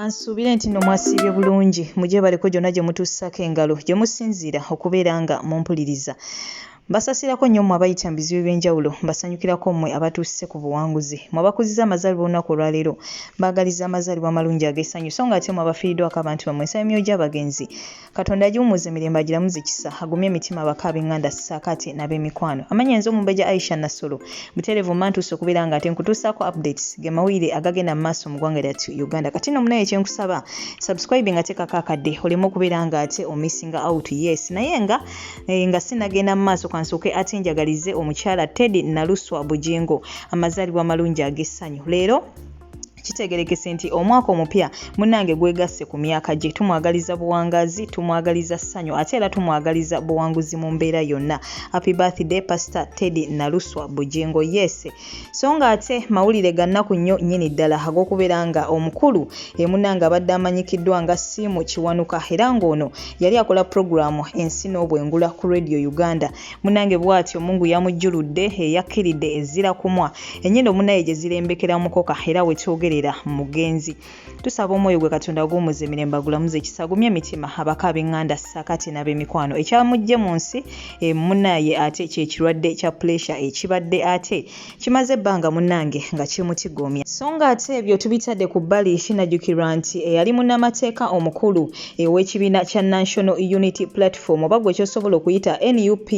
Kansuubire nti nno mwasiibye bulungi mujje baliko gyonna gye mutuusako engalo gye musinziira okubeera nga mumpuliriza. Mbasasirako nnyo mmwe abayita mu bizibu by'enjawulo, mbasanyukirako mmwe abatuuse ku buwanguzi. Mmwe abakuziza amazaalibwa olunaku olwaleero, mbaagaliza amazaalibwa amalungi ag'essanyu so nga ate mmwe abafiiriddwako abantu bammwe ensaba emyoyo gy'abagenzi. Katonda agiwummuze emirembe agiramuze ekisa, agumye emitima abaka ab'eŋŋanda ssaakaate n'ab'emikwano. Amannya nze Omumbejja Aisha Nassolo, butereevu mmantuuse okubeera nga ate nkutuusaako updates ge mawulire agagenda mu maaso mu ggwanga lyattu Uganda. Kati nno munaye kyenkusaba, subscribe nga teekako akadde oleme okubeera nga ate omissinga out. Yes, naye nga sinagenda mu maaso kansooke ate njagalize omukyala Teddy Naluswa Bujingo amazaalibwa amalungi ag'essanyu. Leero kitegerekese nti omwaka omupya munnange gwegasse ku myaka gye. Tumwagaliza buwangazi, tumwagaliza ssanyu ate era tumwagaliza buwanguzi mu mbeera yonna. Happy birthday Pastor Teddy Naluswa Bujingo. Yes, so nga ate mawulire ga nnaku nnyo nnyini ddala ag'okubeera nga omukulu munnange abadde amanyikiddwa nga Simu Kiwanuka era ng'ono yali akola programu ensi n'obwengula ku Radio Uganda. Munnange bw'atyo Mungu yamujjuludde yakkiridde ezira kumwa ennyindo munnaye gye zirembekera mukoka era we twogere mugenzi. Tusaba omwoyo gwe Katonda agumuze emirembe agulamuze ekisa, agumye emitima abaka ab'eŋŋanda ssaakaate n'ab'emikwano. Ekyamujje mu nsi munnaye ate kye kirwadde kya pressure ekibadde ate kimaze ebbanga munnange nga kimutigomya. So nga ate ebyo tubitadde ku bbali, kinajjukirwa nti eyali munnamateeka omukulu w'ekibiina kya National Unity Platform oba gwe kyosobola okuyita NUP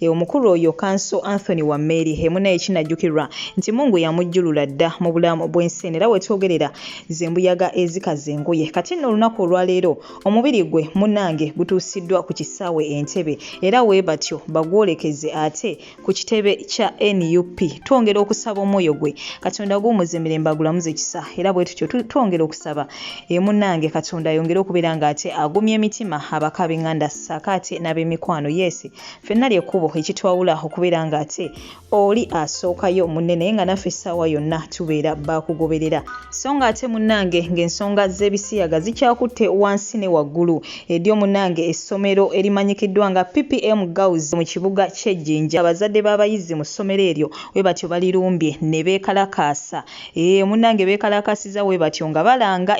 omukulu oyo Kanso Anthony Wameri munnaye kinajjukirwa nti Mungu yamujjulula dda mu bulamu bw'ensi era twоgerera zembuyaga ezikaze engoye. Kati nno olunaku olwaleero omubiri gwe munnange gutuusiddwa ku kisaawe Entebbe era we batyo bagwolekeze ate ku kitebe kya NUP. Twongera okusaba omwoyo gwe Katonda guumuze emirembe agulamuze ekisa era bwe tutyo twongera okusaba munnange Katonda ayongere okubeera nga ate agumye emitima abaka ab'eŋŋanda ssaakaate n'ab'emikwano. Yes, ffenna ly'ekkubo ekitwawula okubeera nga ate oli asookayo munne naye nga naffe essaawa yonna tubeera bakugoberera. So nga ate munnange ng'ensonga z'ebisiyaga zikyakutte wansi ne waggulu. Eryo munnange essomero erimanyikiddwa nga PPM Girls mu kibuga ky'Ejjinja. Abazadde b'abayizi mu ssomero eryo we batyo balirumbye ne beekalakaasa. Munnange beekalakaasiza we batyo nga balanga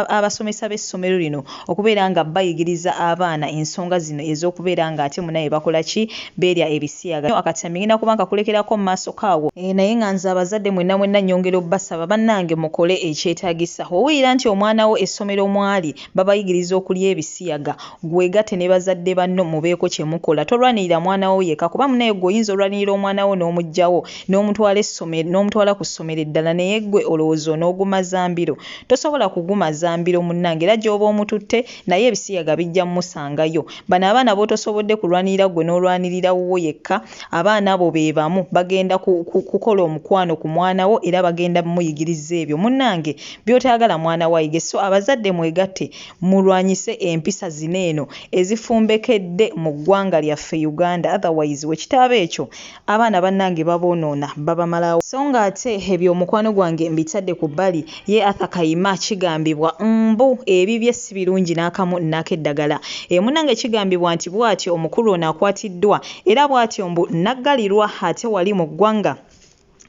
abasomesa b'essomero lino okubeera nga bayigiriza abaana ensonga zino ez'okubeera nga ate munnaye bakola ki beerya ebisiyaga. Akatambi ngenda kuba nkakulekerako mu maaso kaawo naye nga nze abazadde mwenna nnyongera obbasaba bannange mukole ekyetaagisa. Owulira nti omwana wo essomero mwali babayigiriza okulya ebisiyaga, gwegatte ne bazadde banno mubeeko kye mukola. Tolwanirira mwana wo yekka kuba munaye gwe oyinza olwanirira omwana wo n'omugjawo n'omutwala ku ssomero eddala naye gwe olowooza n'ogumaza mbiro. Tosobola kugumaza mbiro munnange era gy'oba omututte naye ebisiyaga bijja mmusangayo. Bano abaana b'otosobodde kulwanirira gwe n'olwanirira wo yekka, abaana abo be bamu bagenda kukola omukwano ku mwana wo era bagenda muyigiriza ebyo munnange by'otaagala mwana wayige. So abazadde mwegatte mulwanyise empisa zino eno ezifumbekedde mu ggwanga lyaffe Uganda, otherwise wekitaaba ekyo abaana bannange baboonoona babamalawo. So nga ate ebyo omukwano gwange mbitadde ku bbali. Ye Arthur Kayima kigambibwa mbu ebibye si birungi n'akamu n'akeddagala. Munnange kigambibwa nti bw'atyo omukulu ono akwatiddwa era bw'atyo mbu naggalirwa ate wali mu ggwanga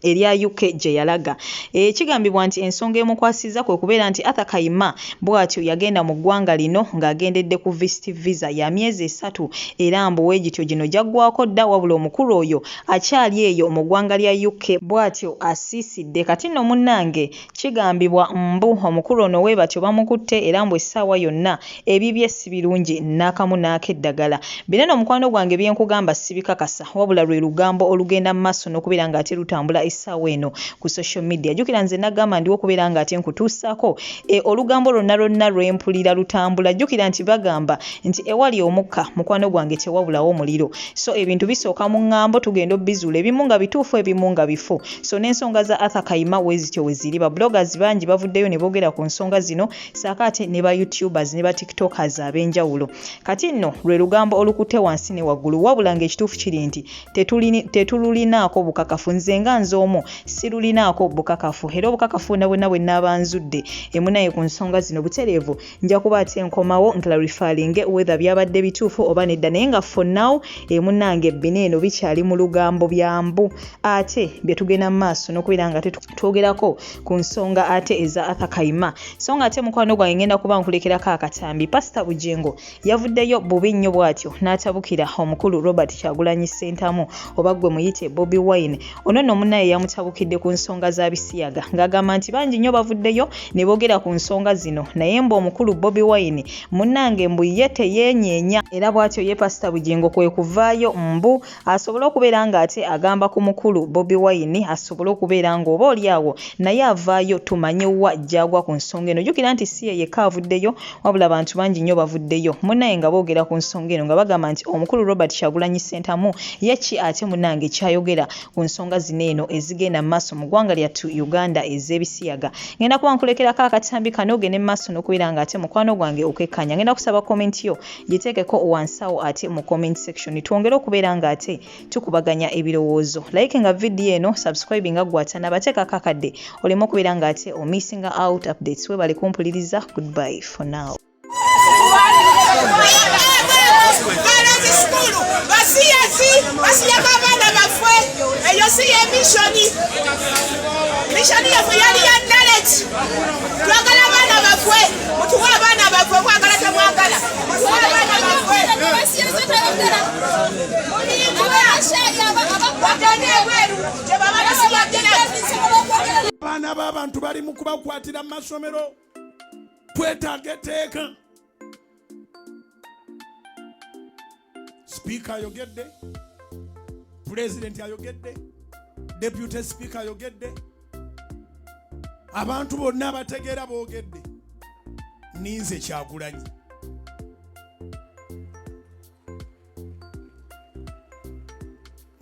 erya UK gye yalaga. Kigambibwa nti ensonga emukwasiza kwe kubeera nti Arthur Kayima bw'atyo yagenda mu ggwanga lino ng'agendedde ku visit visa ya myezi 3 era mbu weegityo gino gyaggwako dda wabula omukulu oyo akyali eyo mu ggwanga lya UK bw'atyo asiisidde. Kati nno munnange kigambibwa mbu omukulu ono we batyo bamukutte era mbu essaawa yonna ebibye si birungi n'akamu n'akeddagala. Bino omukwano gwange byenkugamba sibikakasa wabula lwe lugambo olugenda mu maaso n'okubeera nga ate lutambula essaawa eno ku social media. Jjukira nze nagamba ndiwo okubeera nga ate nkutuusaako olugambo lwonna lwempulira lutambula. Jjukira nti bagamba nti ewali omukka mukwano gwange tewabulawo omuliro. So ebintu bisooka mu ŋŋambo tugenda obbizuula ebimu nga bituufu ebimu nga bifu. So n'ensonga za Arthur Kayima wezityo weziri. Ba bloggers bangi bavuddeyo ne boogera ku nsonga zino saakaate ne ba YouTubers ne ba TikTokers ab'enjawulo. Kati nno lwe lugambo olukutte wansi ne waggulu wabula ng'ekituufu kiri nti tetululinaako bukakafu. Nze nga nze z'omu sirulinaako bukakafu era obukakafu nabwonna bwe naabanzudde emunaye ku nsonga zino butereevu nja kuba ate nkomawo nclarifalinge whether byabadde bituufu oba nedda naye nga for now emunange bino eno bikyali mu lugambo byambu ate bye tugenda mu maaso n'okubeera nga twogerako ku nsonga ate eza Arthur Kayima so nga ate mukwano gwange ngenda kuba nkulekerako akatambi Pastor Bujingo yavuddeyo bubi nnyo bw'atyo n'atabukira omukulu Robert Kyagulanyi Ssentamu oba gwe muyite Bobiwine ono nno munnaye yamutabukidde ku nsonga za bisiyaga ng'agamba nti bangi nnyo bavuddeyo ne boogera ku nsonga zino naye mbu omukulu Bobiwine munnange mbu ye teyeenyeenya era bw'atyo ye Pastor Bujingo kwe kuvaayo mbu asobole okubeera ng'ate agamba ku mukulu Bobiwine asobole okubeera ng'oba oliawo naye avaayo tumanye wa gyagwa ku nsonga eno jjukira nti si ye yekka avuddeyo wabula abantu bangi nnyo bavuddeyo munnaye nga boogera ku nsonga eno nga bagamba nti omukulu Robert Kyagulanyi Ssentamu ye ki ate munnange kyayogera ku nsonga zino eno ezigenda mu maaso mu ggwanga lyattu Uganda ez'ebisiyaga ngenda kuba nkulekerako akatambi kano ogende mu maaso n'okubeera ng'ate mukwano gwange okekkanya ngenda kusaba komenti yo giteekeko wansawo ate mu comment section twongere okubeera ng'ate tukubaganya ebirowoozo like nga video eno subscribe nga gwata nabateekako akadde oleme okubeera ng'ate omissinga out updates webale kumpuliriza goodbye for now. Basiyaga abaana baffe eyo si ye mishoni yaffe yali ya knowledge twagala abaana baffe mutuwe abaana baffe mwagala temwagala mutuwe abaana baffe bagende ebweru gye baba basiyagira abaana b'abantu bali mu kubakwatira mu masomero twetaaga etteeka Speaker ayogedde, President ayogedde, Deputy Speaker ayogedde, abantu bonna abategeera boogedde, ninze Kyagulanyi.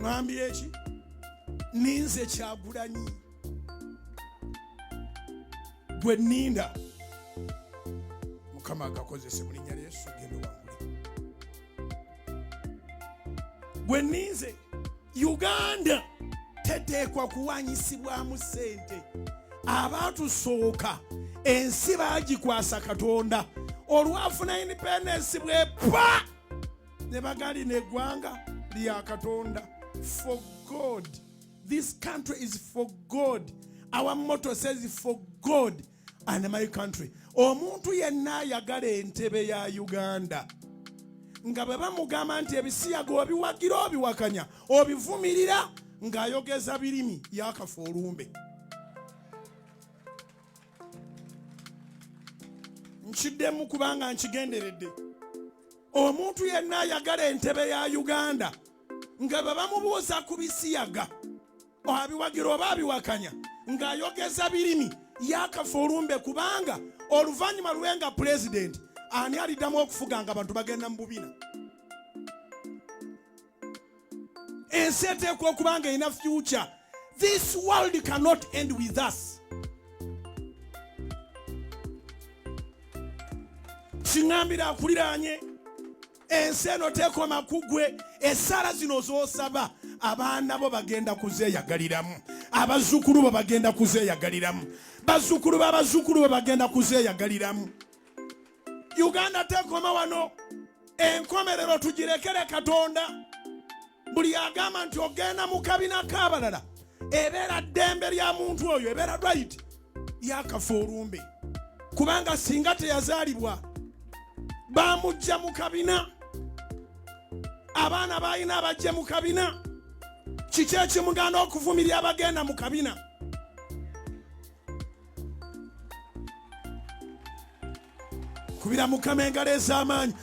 Ngambye eki? Ninze Kyagulanyi. Gwe nninda. Mukama agakozese mu linnya lya Yesu genda wangule. Gwe nninze Uganda teteekwa kuwanyisibwamu ssente abaatusooka ensi baagikwasa Katonda olwafuna independence bwepa ne bagalina eggwanga lya Katonda. For God, this country is for God. Our motto says for God and my country. Omuntu yenna ayagala entebe ya Uganda nga bwe bamugamba nti ebisiyaga obiwagira obiwakanya obivumirira ng'ayogeza birimi yakafa olumbe. Nkiddemu kubanga nkigenderedde. Omuntu yenna ayagala entebe ya Uganda nga bwe bamubuuza ku bisiyaga abiwagira oba abiwakanya ng'ayogeza birimi yakafa olumbe kubanga oluvannyuma lwenga president ani aliddamu okufuga nga abantu bagenda mu bubina. Ensi eteekwa okuba nga erina future. This world cannot end with us. Kiŋŋambira akuliraanye ensi eno teekoma kugwe essala zino z'osaba abaana bo bagenda kuzeeyagaliramu abazzukulu bo bagenda kuzeeyagaliramu bazzukulu b'abazzukulu bo bagenda kuzeeyagaliramu. Uganda tekoma wano enkomerero tugirekere Katonda. Buli agamba nti ogenda mu kabina k'abalala ebeera ddembe lya muntu oyo ebeera right yakafa olumbe kubanga singa teyazaalibwa bamujja mu kabina abaana balina abajje mu kabina kiki ekimuganda okuvumirira abagenda mu kabina. Kubira Mukama engalo ez'amaanyi.